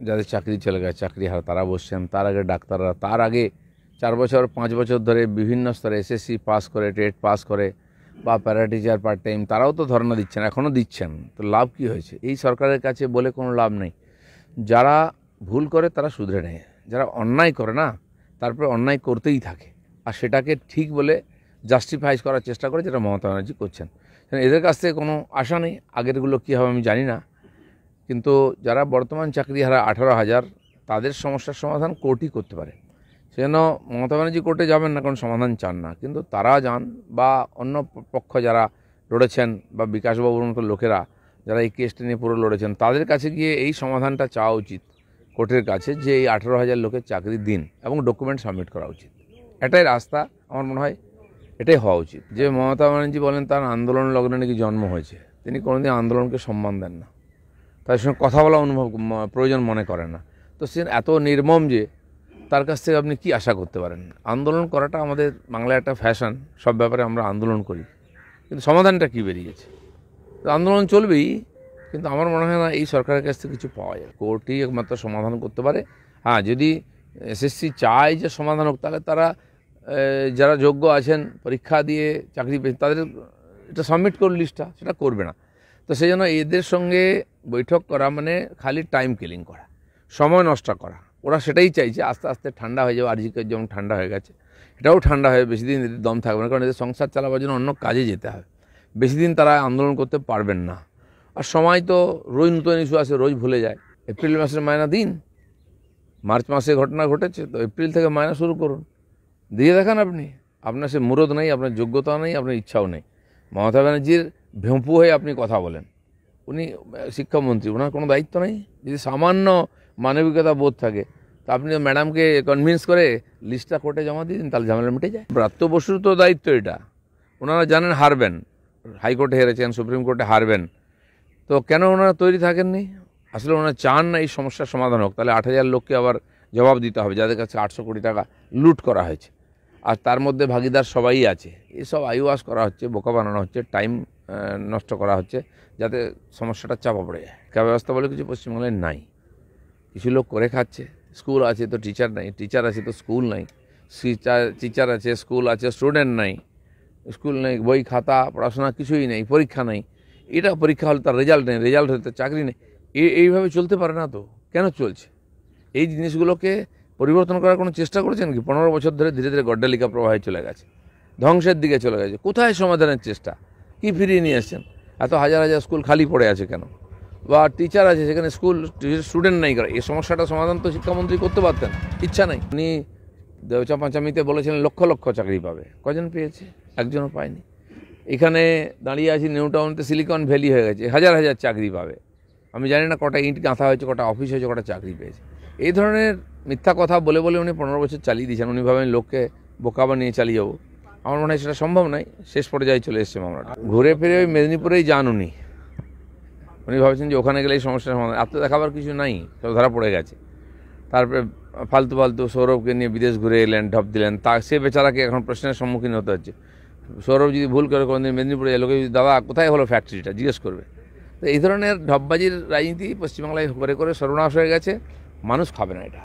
যাদের চাকরি চলে গেছে, চাকরি হারা তারা বসছেন, তার আগে ডাক্তাররা, তার আগে 4 বছর 5 বছর ধরে বিভিন্ন স্তরে এসএসসি পাস করে, টেট পাস করে বা প্যারা টিচার পার্ট টাইম, তারাও তো ধর্ণা দিচ্ছেন, এখনও দিচ্ছেন। তো লাভ কি হয়েছে? এই সরকারের কাছে বলে কোনো লাভ নেই। যারা ভুল করে তারা শুধরে নেয়, যারা অন্যায় করে না তারপরে অন্যায় করতেই থাকে, আর সেটাকে ঠিক বলে জাস্টিফাইজ করার চেষ্টা করে, যেটা মমতা ব্যানার্জি করছেন। এদের কাছ থেকে কোনো আশা নেই, আগেরগুলো কী হবে আমি জানি না, কিন্তু যারা বর্তমান চাকরিহারা 18,000 তাদের সমস্যার সমাধান কোর্টই করতে পারে। সেজন্য মমতা ব্যানার্জি কোর্টে যাবেন না, কারণ সমাধান চান না, কিন্তু তারা যান বা অন্য পক্ষ যারা লড়েছেন বা বিকাশবাবুর মতো লোকেরা যারা এই কেসটা নিয়ে পুরো লড়েছেন, তাদের কাছে গিয়ে এই সমাধানটা চাওয়া উচিত কোর্টের কাছে, যে এই 18,000 লোকের চাকরি দিন এবং ডকুমেন্ট সাবমিট করা উচিত। এটাই রাস্তা, আমার মনে হয় এটাই হওয়া উচিত। যে মমতা ব্যানার্জি বলেন তার আন্দোলন লগ্নে নাকি জন্ম হয়েছে, তিনি কোনোদিন আন্দোলনকে সম্মান দেন না, তার সঙ্গে কথা বলা প্রয়োজন মনে করে না। তো সে এত নির্মম যে তার কাছ থেকে আপনি কি আশা করতে পারেন? আন্দোলন করাটা আমাদের বাংলায় একটা ফ্যাশন, সব ব্যাপারে আমরা আন্দোলন করি, কিন্তু সমাধানটা কী বেরিয়েছে? তো আন্দোলন চলবেই, কিন্তু আমার মনে হয় না এই সরকারের কাছ থেকে কিছু পাওয়া যায়। কোর্টই একমাত্র সমাধান করতে পারে। হ্যাঁ, যদি এসএসসি চায় যে সমাধান হোক, তাহলে তারা যারা যোগ্য আছেন পরীক্ষা দিয়ে চাকরি পেয়ে তাদের এটা সাবমিট করুন লিস্টটা, সেটা করবে না। তো সেই জন্য এদের সঙ্গে বৈঠক করা মানে খালি টাইম কিলিং করা, সময় নষ্ট করা। ওরা সেটাই চাইছে, আস্তে আস্তে ঠান্ডা হয়ে যাবে। আরজিকর যেমন ঠান্ডা হয়ে গেছে, এটাও ঠান্ডা হয়ে বেশি দিন এদের দম থাকবে না, কারণ এদের সংসার চালাবার জন্য অন্য কাজে যেতে হবে। বেশি দিন তারা আন্দোলন করতে পারবেন না। আর সময় তো রোজ নতুন ইস্যু আসে, রোজ ভুলে যায়। এপ্রিল মাসের মায়না দিন, মার্চ মাসে ঘটনা ঘটেছে, তো এপ্রিল থেকে মায়না শুরু করুন, দিয়ে দেখান আপনি। আপনার সে মুরদ নেই, আপনার যোগ্যতা নেই, আপনার ইচ্ছাও নেই। মমতা ব্যানার্জির ভেঁপু হয়ে আপনি কথা বলেন, উনি শিক্ষামন্ত্রী, ওনার কোনো দায়িত্ব নেই? যদি সামান্য মানবিকতা বোধ থাকে, তা আপনি ম্যাডামকে কনভিন্স করে লিস্টটা কোর্টে জমা দিয়ে দিন, তাহলে ঝামেলা মিটে যায়। ব্রাত্য বসুর তো দায়িত্ব এটা, ওনারা জানেন হারবেন, হাইকোর্টে হেরেছেন, সুপ্রিম কোর্টে হারবেন, তো কেন ওনারা তৈরি থাকেননি? আসলে ওনারা চান না এই সমস্যার সমাধান হোক, তাহলে 8,000 লোককে আবার জবাব দিতে হবে, যাদের কাছে 800 কোটি টাকা লুট করা হয়েছে, আর তার মধ্যে ভাগিদার সবাই আছে। এসব আইওয়াশ করা হচ্ছে, বোকা বানানো হচ্ছে, টাইম নষ্ট করা হচ্ছে, যাতে সমস্যাটা চাপা পড়ে যায়। শিক্ষা ব্যবস্থা বলে কিছু পশ্চিমবাংলায় নাই, কিছু লোক করে খাচ্ছে। স্কুল আছে তো টিচার নাই, টিচার আছে তো স্কুল নাই, টিচার আছে স্কুল আছে, স্টুডেন্ট নাই, স্কুল নেই, বই খাতা পড়াশোনা কিছুই নেই, পরীক্ষা নেই। এটা পরীক্ষা হলে তার রেজাল্ট নেই, রেজাল্ট হলে তার চাকরি নেই। এইভাবে চলতে পারে না। তো কেন চলছে? এই জিনিসগুলোকে পরিবর্তন করার কোনো চেষ্টা করেছেন কি? 15 বছর ধরে ধীরে ধীরে গড্ডালিকা প্রবাহে চলে গেছে, ধ্বংসের দিকে চলে গেছে। কোথায় সমাধানের চেষ্টা? কি ফিরিয়ে নিয়ে এসছেন? এত হাজার হাজার স্কুল খালি পড়ে আছে কেন? বা টিচার আছে সেখানে স্কুল স্টুডেন্ট নেই, এই সমস্যাটা সমাধান তো শিক্ষামন্ত্রী করতে পারতেন, ইচ্ছা নাই। উনি চাপাচামিতে বলেছিলেন লক্ষ লক্ষ চাকরি পাবে, কজন পেয়েছে? একজনও পায়নি। এখানে দাঁড়িয়ে আছি নিউ টাউনতে, সিলিকন ভ্যালি হয়ে গেছে, হাজার হাজার চাকরি পাবে। আমি জানি না কটা ইট গাঁথা হয়েছে, কটা অফিস হয়েছে, কটা চাকরি পেয়েছে। এই ধরনের মিথ্যা কথা বলে বলে উনি 15 বছর চালিয়ে দিয়েছেন। উনি ভাবেন লোককে বোকা বানিয়ে চালিয়ে যাবো, আমার মনে হয় সেটা সম্ভব নয়। শেষ পর্যায়ে চলে এসছে মামলাটা। ঘুরে ফিরে ওই মেদিনীপুরেই যান উনি ভাবছেন যে ওখানে গেলে এই সমস্যার সমাধান। আর তো দেখাবার কিছু নাই, সব ধরা পড়ে গেছে। তারপরে ফালতু ফালতু সৌরভকে নিয়ে বিদেশ ঘুরে এলেন, ঢপ দিলেন, তা সে বেচারাকে এখন প্রশ্নের সম্মুখীন হতে হচ্ছে। সৌরভ যদি ভুল করে কোনোদিন মেদিনীপুরে লোকে যদি দাদা কোথায় হলো ফ্যাক্টরিটা জিজ্ঞেস করবে। তো এই ধরনের ঢপবাজির রাজনীতি পশ্চিমবাংলায় করে করে সর্বনাশ হয়ে গেছে, মানুষ খাবে না এটা।